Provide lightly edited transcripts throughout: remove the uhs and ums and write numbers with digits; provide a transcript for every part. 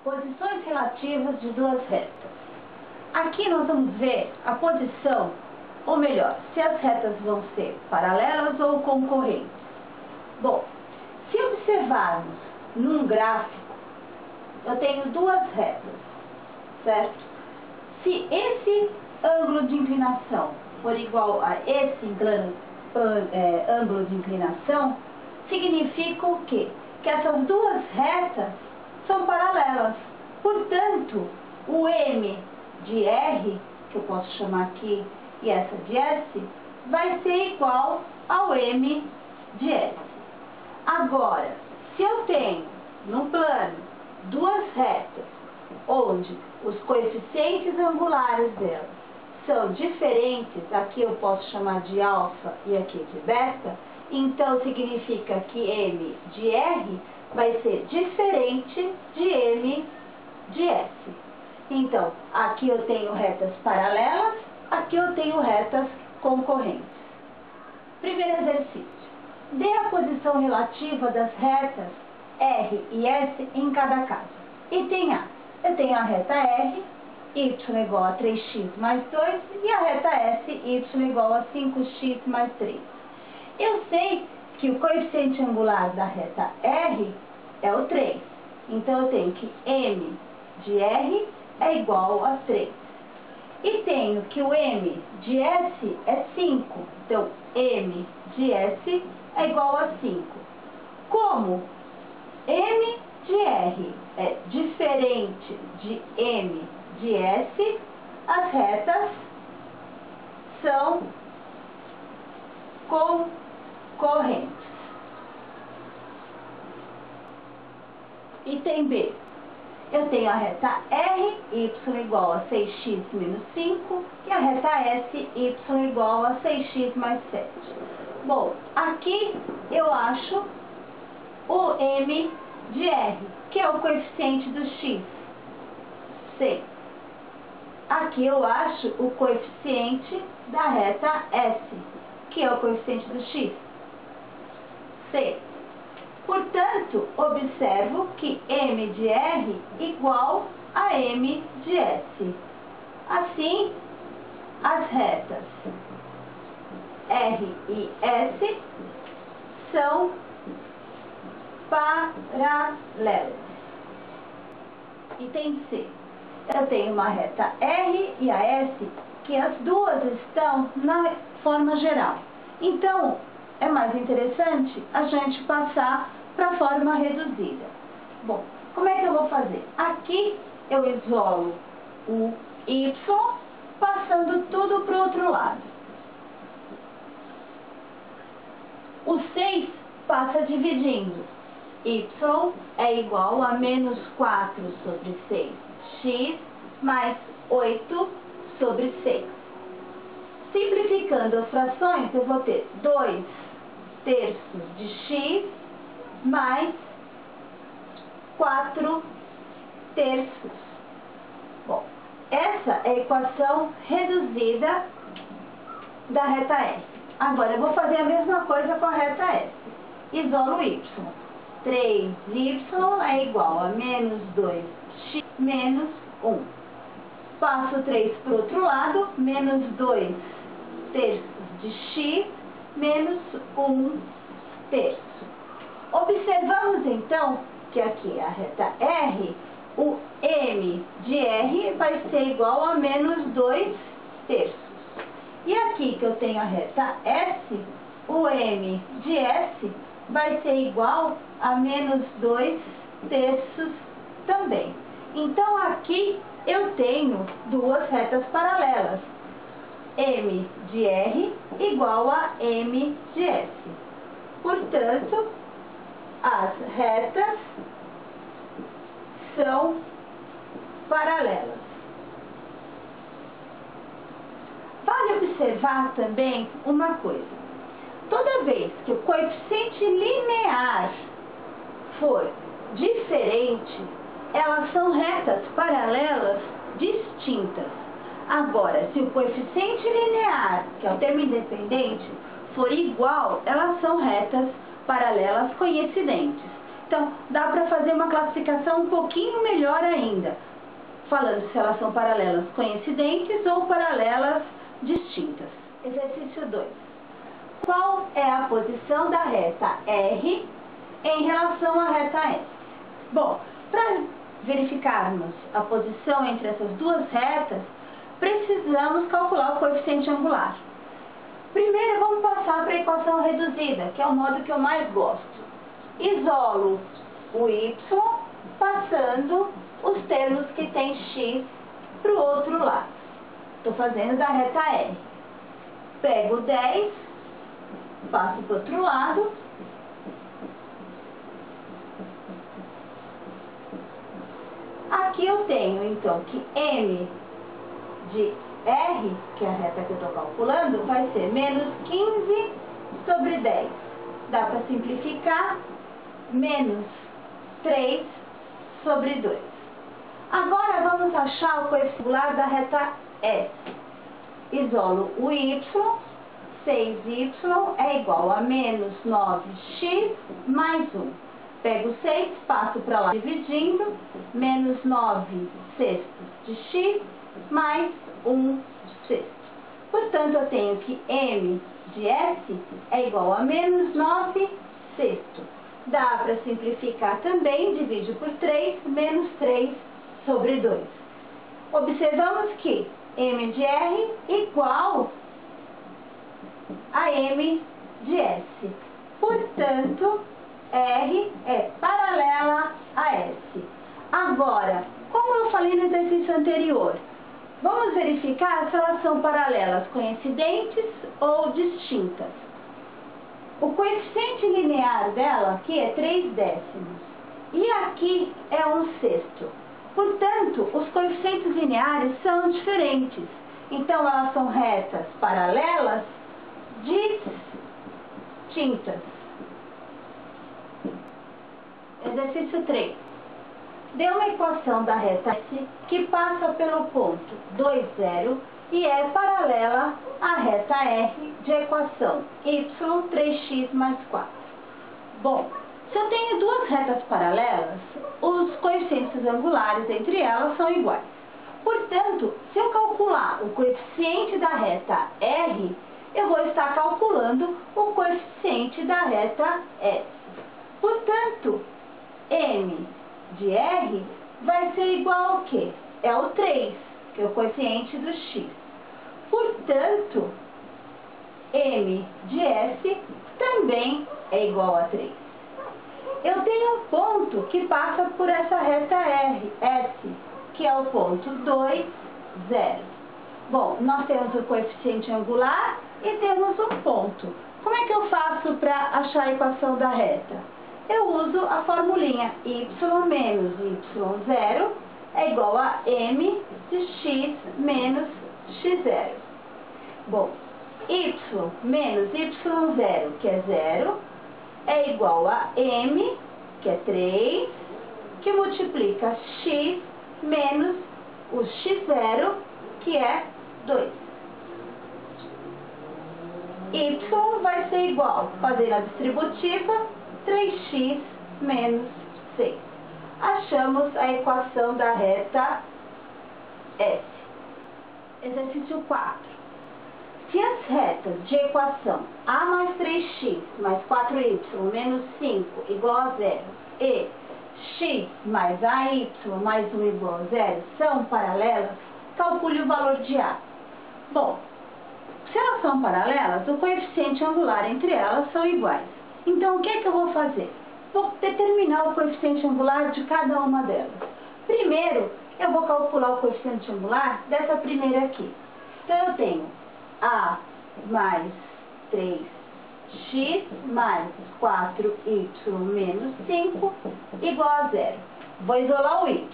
Posições relativas de duas retas. Aqui nós vamos ver a posição, ou melhor, se as retas vão ser paralelas ou concorrentes. Bom, se observarmos num gráfico, eu tenho duas retas, certo? Se esse ângulo de inclinação for igual a esse ângulo de inclinação, significa o quê? Que essas duas retas são paralelas. Portanto, o M de R, que eu posso chamar aqui, e essa de S, vai ser igual ao M de S. Agora, se eu tenho no plano duas retas, onde os coeficientes angulares delas são diferentes, aqui eu posso chamar de alfa e aqui de beta, então significa que M de R vai ser diferente de M de S. Então, aqui eu tenho retas paralelas, aqui eu tenho retas concorrentes. Primeiro exercício. Dê a posição relativa das retas R e S em cada caso. Item A. Eu tenho a reta R, y igual a 3x mais 2, e a reta S, y igual a 5x mais 3. Eu sei que o coeficiente angular da reta R é o 3. Então, eu tenho que M de R é igual a 3. E tenho que o M de S é 5. Então, M de S é igual a 5. Como M de R é diferente de M de S, as retas são concorrentes. Item B. Eu tenho a reta R, y igual a 6x menos 5, e a reta S, y igual a 6x mais 7. Bom, aqui eu acho o M de R, que é o coeficiente do x, C. Aqui eu acho o coeficiente da reta S, que é o coeficiente do x, C. Portanto, observo que M de R igual a M de S. Assim, as retas R e S são paralelas. Item C. Eu tenho uma reta R e a S, que as duas estão na forma geral. Então, é mais interessante a gente passar para a forma reduzida. Bom, como é que eu vou fazer? Aqui eu isolo o Y, passando tudo para o outro lado. O 6 passa dividindo. Y é igual a menos 4 sobre 6. X mais 8 sobre 6. Simplificando as frações, eu vou ter 2 terços de x mais 4 terços. Bom, essa é a equação reduzida da reta R. Agora, eu vou fazer a mesma coisa com a reta S. Isolo y. 3y é igual a menos 2x menos 1. Passo 3 para o outro lado, menos 2 terços de x menos 1 terço. Observamos então que aqui a reta R, o M de R vai ser igual a menos 2 terços. E aqui que eu tenho a reta S, o M de S vai ser igual a menos 2 terços também. Então, aqui eu tenho duas retas paralelas. M de R igual a M de S. Portanto, as retas são paralelas. Vale observar também uma coisa. Toda vez que o coeficiente linear for diferente, elas são retas paralelas distintas. Agora, se o coeficiente linear, que é o termo independente, for igual, elas são retas paralelas coincidentes. Então, Então, dá para fazer uma classificação um pouquinho melhor ainda, falando se elas são paralelas coincidentes ou paralelas distintas. Exercício 2. Qual é a posição da reta R em relação à reta S? Bom, para verificarmos a posição entre essas duas retas, precisamos calcular o coeficiente angular. Primeiro, vamos passar para a equação reduzida, que é o modo que eu mais gosto. Isolo o y, passando os termos que tem x para o outro lado. Estou fazendo da reta R. Pego 10, passo para o outro lado. Aqui eu tenho, então, que m de R, que é a reta que eu estou calculando, vai ser menos 15 sobre 10. Dá para simplificar, menos 3 sobre 2. Agora vamos achar o coeficiente angular da reta S. Isolo o y, 6y é igual a menos 9x mais 1. Pego 6, passo para lá dividindo, menos 9 sextos de x mais 1 sexto. Portanto, eu tenho que m de S é igual a menos 9 sexto. Dá para simplificar também, divido por 3, menos 3 sobre 2. Observamos que m de R igual a m de S. Portanto, R é paralela a S. Agora, como eu falei no exercício anterior, vamos verificar se elas são paralelas coincidentes ou distintas. O coeficiente linear dela aqui é 3 décimos e aqui é 1 sexto. Portanto, os coeficientes lineares são diferentes. Então, elas são retas paralelas distintas. Exercício 3. Dê uma equação da reta S que passa pelo ponto 2, 0 e é paralela à reta R de equação y 3x mais 4. Bom, se eu tenho duas retas paralelas, os coeficientes angulares entre elas são iguais. Portanto, se eu calcular o coeficiente da reta R, eu vou estar calculando o coeficiente da reta S. Portanto, m de R vai ser igual ao quê? É o 3, que é o coeficiente do x. Portanto, m de S também é igual a 3. Eu tenho um ponto que passa por essa reta R, S, que é o ponto 2, 0. Bom, nós temos o coeficiente angular e temos um ponto. Como é que eu faço para achar a equação da reta? Eu uso a formulinha y menos y0 é igual a m de x menos x0. Bom, y menos y0, que é 0, é igual a m, que é 3, que multiplica x menos o x0, que é 2. Y vai ser igual, fazendo a distributiva, 3x menos 6. Achamos a equação da reta S. Exercício 4. Se as retas de equação A mais 3x mais 4y menos 5 igual a 0 e x mais AY mais 1 igual a 0 são paralelas, calcule o valor de A. Bom, se elas são paralelas, o coeficiente angular entre elas são iguais. Então, o que é que eu vou fazer? Vou determinar o coeficiente angular de cada uma delas. Primeiro, eu vou calcular o coeficiente angular dessa primeira aqui. Então, eu tenho A mais 3x mais 4y menos 5 igual a 0. Vou isolar o y.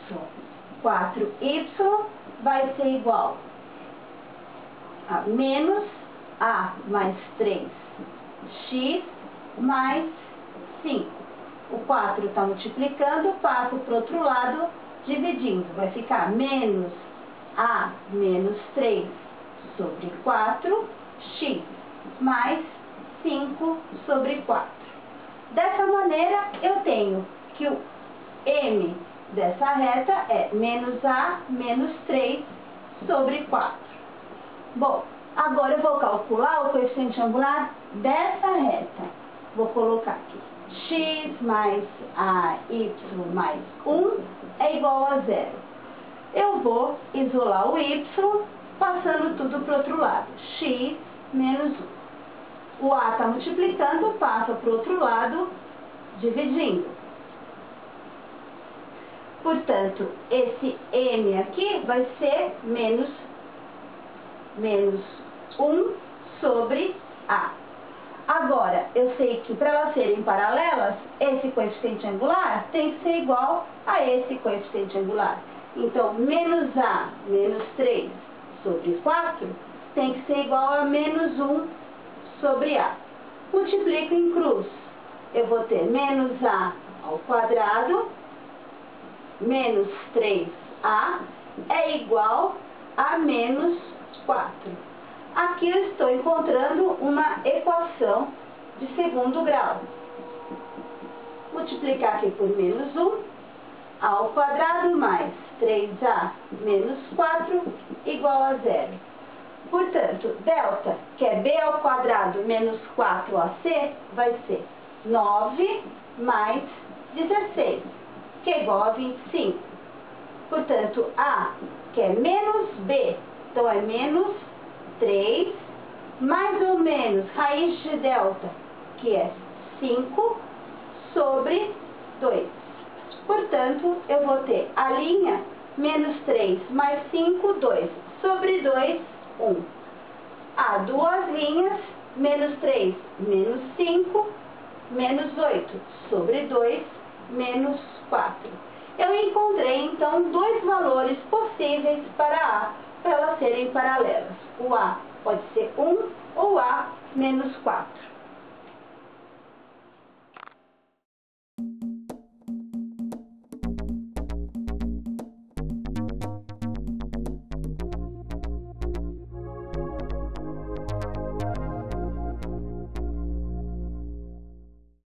4y vai ser igual a menos A mais 3x mais 5. O 4 está multiplicando, passo para o outro lado, dividindo. Vai ficar menos A menos 3 sobre 4x mais 5 sobre 4. Dessa maneira, eu tenho que o m dessa reta é menos a menos 3 sobre 4. Bom, agora eu vou calcular o coeficiente angular dessa reta. Vou colocar aqui. X mais AY mais 1 é igual a 0. Eu vou isolar o y, passando tudo para o outro lado. X menos 1. O A está multiplicando, passa para o outro lado, dividindo. Portanto, esse m aqui vai ser menos 1 sobre A. Agora, eu sei que para elas serem paralelas, esse coeficiente angular tem que ser igual a esse coeficiente angular. Então, menos A menos 3 sobre 4 tem que ser igual a menos 1 sobre A. Multiplico em cruz. Eu vou ter menos A ao quadrado menos 3A é igual a menos 4. Aqui eu estou encontrando uma equação de segundo grau. Multiplicar aqui por menos 1, a ao quadrado mais 3a menos 4 igual a 0. Portanto, delta, que é b ao quadrado menos 4ac, vai ser 9 mais 16, que é igual a 25. Portanto, a, que é menos b, então é menos 3, mais ou menos raiz de delta, que é 5, sobre 2. Portanto, eu vou ter a linha menos 3 mais 5, 2, sobre 2, 1. Há duas linhas, menos 3, menos 5, menos 8, sobre 2, menos 4. Eu encontrei, então, dois valores possíveis para A, para elas serem paralelas. O A pode ser 1 ou A menos 4.